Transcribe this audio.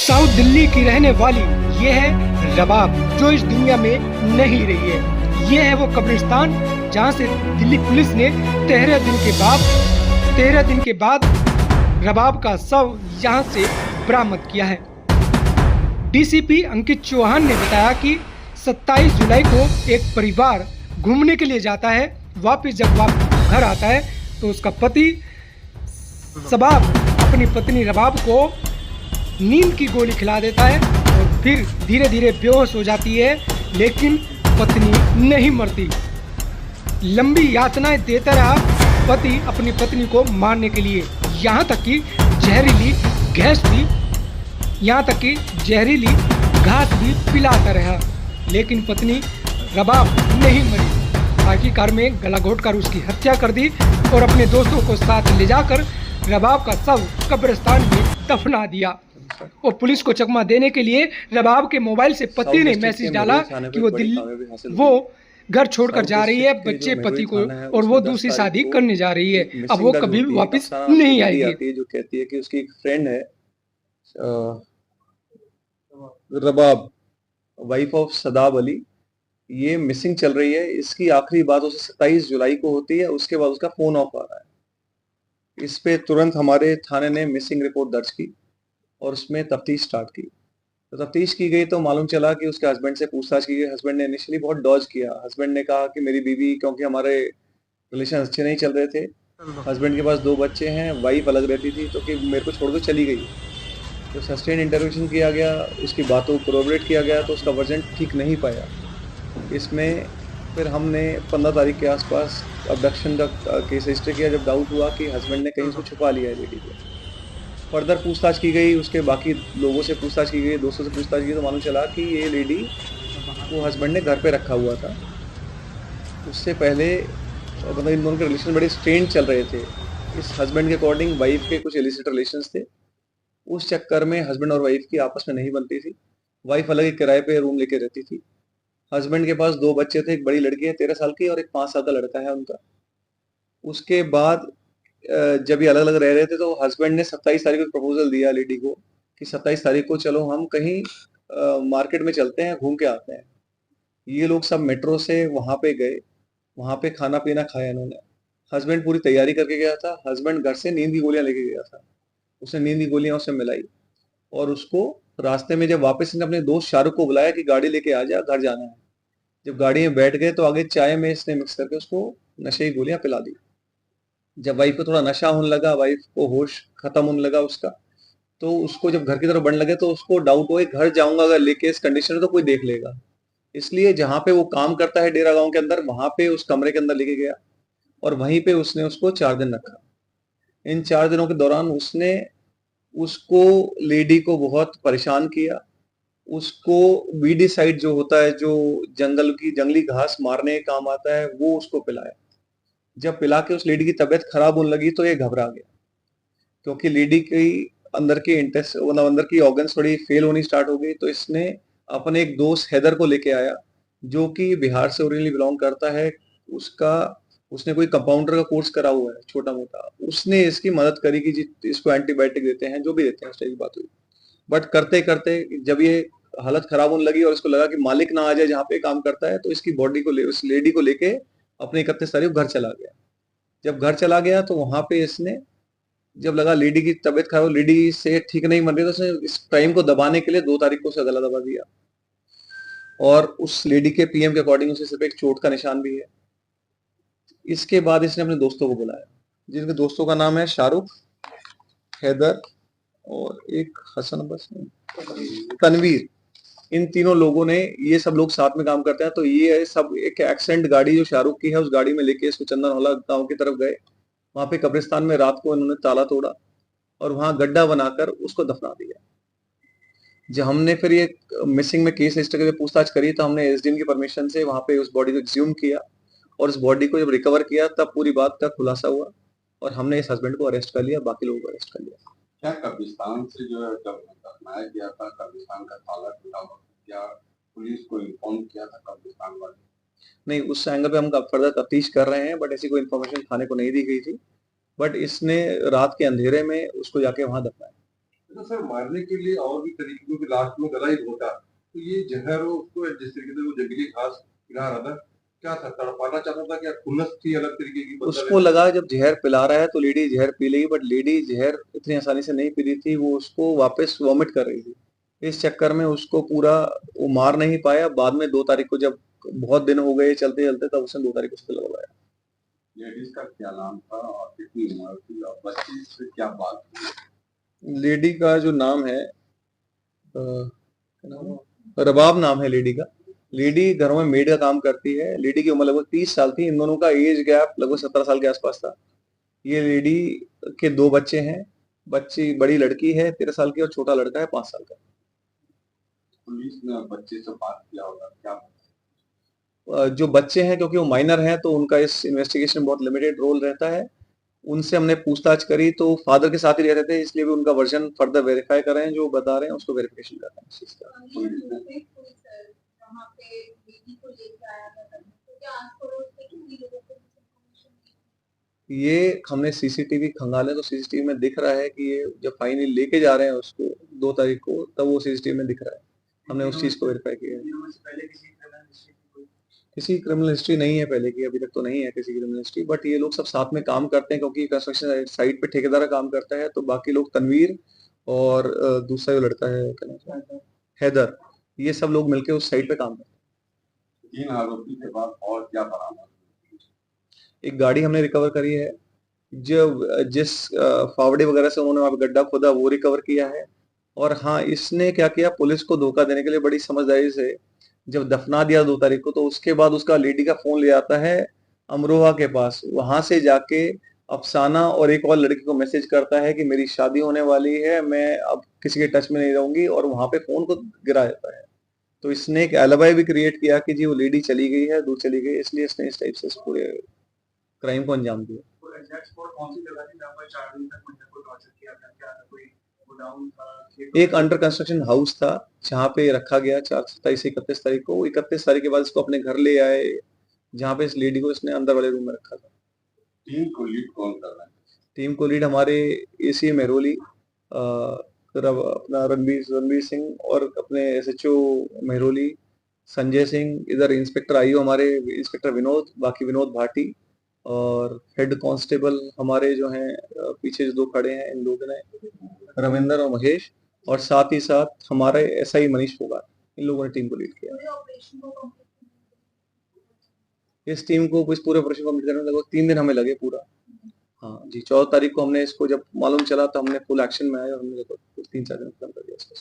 South Delhi की रहने वाली ये है रबाब, जो इस दुनिया में नहीं रही है। ये है वो कब्रिस्तान जहां से दिल्ली पुलिस ने 13 दिन के बाद रबाब का शव यहां से बरामद किया है। डीसीपी अंकित चौहान ने बताया कि 27 जुलाई को एक परिवार घूमने के लिए जाता है। वापस जब घर आता है तो उसका पति शबाब अपनी पत्नी रबाब को नींद की गोली खिला देता है और फिर धीरे धीरे बेहोश हो जाती है, लेकिन पत्नी नहीं मरती। लंबी यातनाएं देता रहा पति अपनी पत्नी को मारने के लिए, यहाँ तक कि जहरीली घास भी पिलाता रहा, लेकिन पत्नी रबाब नहीं मरी। आखिरकार में गला घोटकर उसकी हत्या कर दी और अपने दोस्तों को साथ ले जाकर रबाब का शव कब्रिस्तान में दफना दिया। और पुलिस को चकमा देने के लिए रबाब के मोबाइल से पति ने मैसेज डाला कि वो घर छोड़कर जा रही है बच्चे पति को, और वो दूसरी शादी करने जा रही है। अब वो कभी भी वापस नहीं आएगी। जो कहती है कि उसकी एक फ्रेंड है रबाब, वाइफ ऑफ सदाब अली, ये मिसिंग चल रही है। इसकी आखिरी बात उसे 27 जुलाई को होती है। उसके बाद उसका फोन ऑफ आ रहा है। इस पे तुरंत हमारे थाने ने मिसिंग रिपोर्ट दर्ज की और उसमें तफ्तीश स्टार्ट की। तो तफ्तीश की गई तो मालूम चला कि उसके हस्बैंड से पूछताछ की गई। हस्बैंड ने इनिशियली बहुत डॉज किया। हस्बैंड ने कहा कि मेरी बीवी, क्योंकि हमारे रिलेशन अच्छे नहीं चल रहे थे, हस्बैंड के पास 2 बच्चे हैं, वाइफ अलग रहती थी, तो कि मेरे को छोड़ के चली गई। तो सस्टेन इंटरोगेशन किया गया, उसकी बातों को कोरोबरेट किया गया, तो उसका वर्जन ठीक नहीं पाया। इसमें फिर हमने 15 तारीख के आसपास अबडक्शन का केस रजिस्टर किया, जब डाउट हुआ कि हस्बैंड ने कहीं उसको छुपा लिया है लेडी को। फर्दर पूछताछ की गई, उसके बाकी लोगों से पूछताछ की गई, दोस्तों से पूछताछ की, तो मालूम चला कि ये लेडी वो हस्बैंड ने घर पे रखा हुआ था। उससे पहले मतलब इन दोनों के रिलेशन बड़े स्ट्रेंड चल रहे थे। इस हस्बैंड के अकॉर्डिंग वाइफ के कुछ इलिसिट रिलेशंस थे। उस चक्कर में हस्बैंड और वाइफ की आपस में नहीं बनती थी। वाइफ अलग एक किराए पे रूम लेके रहती थी। हस्बैंड के पास 2 बच्चे थे, एक बड़ी लड़की है 13 साल की और एक 5 साल का लड़का है उनका। उसके बाद जब ये अलग अलग रह रहे थे तो हस्बैंड ने 27 तारीख को प्रपोजल दिया लेडी को कि 27 तारीख को चलो हम कहीं मार्केट में चलते हैं, घूम के आते हैं। ये लोग सब मेट्रो से वहां पे गए, वहां पे खाना पीना खाया इन्होंने। हस्बैंड पूरी तैयारी करके गया था। हस्बैंड घर से नींद की गोलियां लेके गया था। उसने नींद की गोलियां उससे मिलाई और उसको रास्ते में जब वापस इसने अपने दोस्त शाहरुख को बुलाया कि गाड़ी लेके आ जा, घर जाना है। जब गाड़ी में बैठ गए तो आगे चाय में इसने मिक्स करके उसको नशे की गोलियां पिला दी। जब वाइफ को थोड़ा नशा होने लगा, वाइफ को होश खत्म होने लगा उसका, तो उसको जब घर की तरफ बढ़ने लगे तो उसको डाउट हुआ घर जाऊंगा अगर लेके इस कंडीशन में तो कोई देख लेगा। इसलिए जहां पे वो काम करता है डेरा गांव के अंदर, वहां पे उस कमरे के अंदर लेके गया और वहीं पे उसने उसको 4 दिन रखा। इन 4 दिनों के दौरान उसने उसको लेडी को बहुत परेशान किया। उसको वीडिसाइड जो होता है, जो जंगली घास मारने का काम आता है, वो उसको पिलाया। जब पिला के उस लेडी की तबीयत खराब होने लगी तो ये घबरा गया, क्योंकि लेडी की अंदर की मतलब अंदर की ऑर्गन्स थोड़ी फेल होनी स्टार्ट हो गई। तो इसने अपने एक दोस्त हैदर को लेके आया, जो कि बिहार से ओरिजिनली बिलोंग करता है। उसने कोई कंपाउंडर का कोर्स करा हुआ है छोटा मोटा। उसने इसकी मदद करी कि इसको एंटीबायोटिक देते हैं, जो भी देते हैं, उस टाइप की बात हुई। बट करते करते जब ये हालत खराब होने लगी और इसको लगा कि मालिक ना आ जाए जहाँ पे काम करता है, तो इसकी बॉडी को उस लेडी को लेके अपने 31 तारीख घर चला गया। जब घर चला गया तो वहां पे इसने जब लगा लेडी की तबीयत खराब, लेडी से ठीक नहीं बन रही, तो उसने इस क्राइम को दबाने के लिए 2 तारीख को उसे गला दबा दिया। और उस लेडी के पीएम के अकॉर्डिंग उसे सिर्फ एक चोट का निशान भी है। इसके बाद इसने अपने दोस्तों को बुलाया, जिनके दोस्तों का नाम है शाहरुख, हैदर और एक हसन, बस तनवीर। इन तीनों लोगों ने, ये सब लोग साथ में काम करते हैं। तो ये सब एक एक्सेंट गाड़ी जो शाहरुख की है, उस गाड़ी में लेके इसको चंदनहौला गांव की तरफ गए। वहां पे कब्रिस्तान में रात को इन्होंने ताला तोड़ा और वहां गड्ढा बनाकर उसको दफना दिया। जब हमने फिर ये मिसिंग में केस रजिस्टर करके पूछताछ करी तो हमने एसडीएम की परमिशन से वहां पे उस बॉडी को एक्सह्यूम किया और उस बॉडी को जब रिकवर किया तब पूरी बात का खुलासा हुआ और हमने इस हस्बैंड को अरेस्ट कर लिया, बाकी लोगों को अरेस्ट कर लिया। क्या कब्रिस्तान से जो है जब दफनाया गया था, कब्रिस्तान का ताला टूटा हुआ, क्या पुलिस को इन्फॉर्म किया था कब्रिस्तान वाले? नहीं, उस एंगल पे हम फर्दर तफ्तीश कर रहे हैं, बट ऐसी कोई इन्फॉर्मेशन थाने को नहीं दी गई थी। बट इसने रात के अंधेरे में उसको जाके वहां दफनाया। तो सर मारने के लिए और भी तरीके, क्योंकि लास्ट में गला ही घोटा, तो ये जहर हो उसको जिस तरीके से वो जंगली घास खिला रहा था, क्या था, तड़पाना चाहता था, क्या खुन्नस थी अलग तरीके की, बदला उसको लेना? लगा जब जहर पिला रहा है तो लेडी जहर पी लेगी, बट लेडी जहर इतनी आसानी से नहीं पी रही थी, वो उसको वापस वॉमिट कर रही थी। इस चक्कर में उसको पूरा वो मार नहीं पाया। बाद में 2 तारीख को जब बहुत दिन हो गए चलते चलते, तब उसने 2 तारीख को उसको लगवाया। लेडीज का क्या नाम था और कितनी उम्र थी और बच्ची से क्या बात हुई? लेडी का जो नाम है क्या नाम है? रबाब नाम है लेडी का। लेडी घरों में मेड का काम करती है। लेडी की उम्र लगभग 30 साल थी। इन दोनों का एज गैप लगभग 17 साल के आसपास था। ये लेडी के 2 बच्चे हैं। बच्ची बड़ी लड़की है 13 साल की और छोटा लड़का है 5 साल का। पुलिस ने बच्चे से बात किया होगा, क्या? जो बच्चे हैं क्योंकि वो माइनर हैं तो उनका इस इन्वेस्टिगेशन में बहुत लिमिटेड रोल रहता है। उनसे हमने पूछताछ करी तो फादर के साथ ही रहते थे, इसलिए भी उनका वर्जन फर्दर वेरीफाई कर रहे हैं। जो बता रहे हैं उसको वेरिफिकेशन कर रहे हैं इस चीज का। ये हमने सीसीटीवी खंगाले तो सीसीटीवी में दिख रहा है कि ये जब फाइनली लेके जा रहे हैं उसको 2 तारीख को, तब वो सीसीटीवी में दिख रहा है। हमने उस चीज को वेरीफाई किया है। किसी क्रिमिनल हिस्ट्री नहीं है पहले की, अभी तक तो नहीं है किसी क्रिमिनल हिस्ट्री, बट ये लोग सब साथ में काम करते हैं क्योंकि कंस्ट्रक्शन साइट पे ठेकेदार काम करता है, तो बाकी लोग तनवीर और दूसरा जो लड़का है क्या नाम है? हैदर, ये सब लोग मिलके उस साइट पे काम करते 3 आरोपी के बाद और क्या बरामद? हैं। एक गाड़ी हमने रिकवर करी है। जो जिस फावड़े वगैरह से उन्होंने वहाँ पे गड्ढा खोदा वो रिकवर किया है। और हाँ, इसने क्या किया, पुलिस को धोखा देने के लिए बड़ी समझदारी से जब दफना दिया 2 तारीख को, तो उसके बाद उसका लेडी का फोन ले आता है अमरोहा के पास। वहां से जाके अफसाना और एक और लड़की को मैसेज करता है कि मेरी शादी होने वाली है, मैं अब किसी के टच में नहीं रहूंगी, और वहां पे फोन को गिरा देता है। तो इसने एक एलिबाई भी क्रिएट किया कि जी वो लेडी चली गई है, दूर चली गई, इसलिए इसने इस टाइप से इस पूरे क्राइम को अंजाम दिया। एक अंडर कंस्ट्रक्शन हाउस था जहाँ पे रखा गया 27 से 31 तारीख को। 31 तारीख के बाद इसको अपने घर ले आए, जहाँ पे इस लेडी को इसने अंदर वाले रूम में रखा था। टीम को लीड कौन कर रहा है? टीम को लीड हमारे एसी मेहरोली, अपना रणवीर सिंह, और अपने एसएचओ मेहरोली संजय सिंह, इधर इंस्पेक्टर आईओ हमारे इंस्पेक्टर विनोद, बाकी विनोद भाटी, और हेड कांस्टेबल हमारे जो हैं पीछे जो 2 खड़े हैं, इन लोगों ने रविंदर और महेश, और साथ ही साथ हमारे एसआई मनीष फोगाट, इन लोगों ने टीम को लीड किया। इस टीम को इस पूरे ऑपरेशन को कंप्लीट करने में लगभग 3 दिन हमें लगे पूरा। हाँ जी, 14 तारीख को हमने इसको जब मालूम चला तो हमने फुल एक्शन में आए और हमने लगभग 3-4 दिन खत्म कर दिया इसको।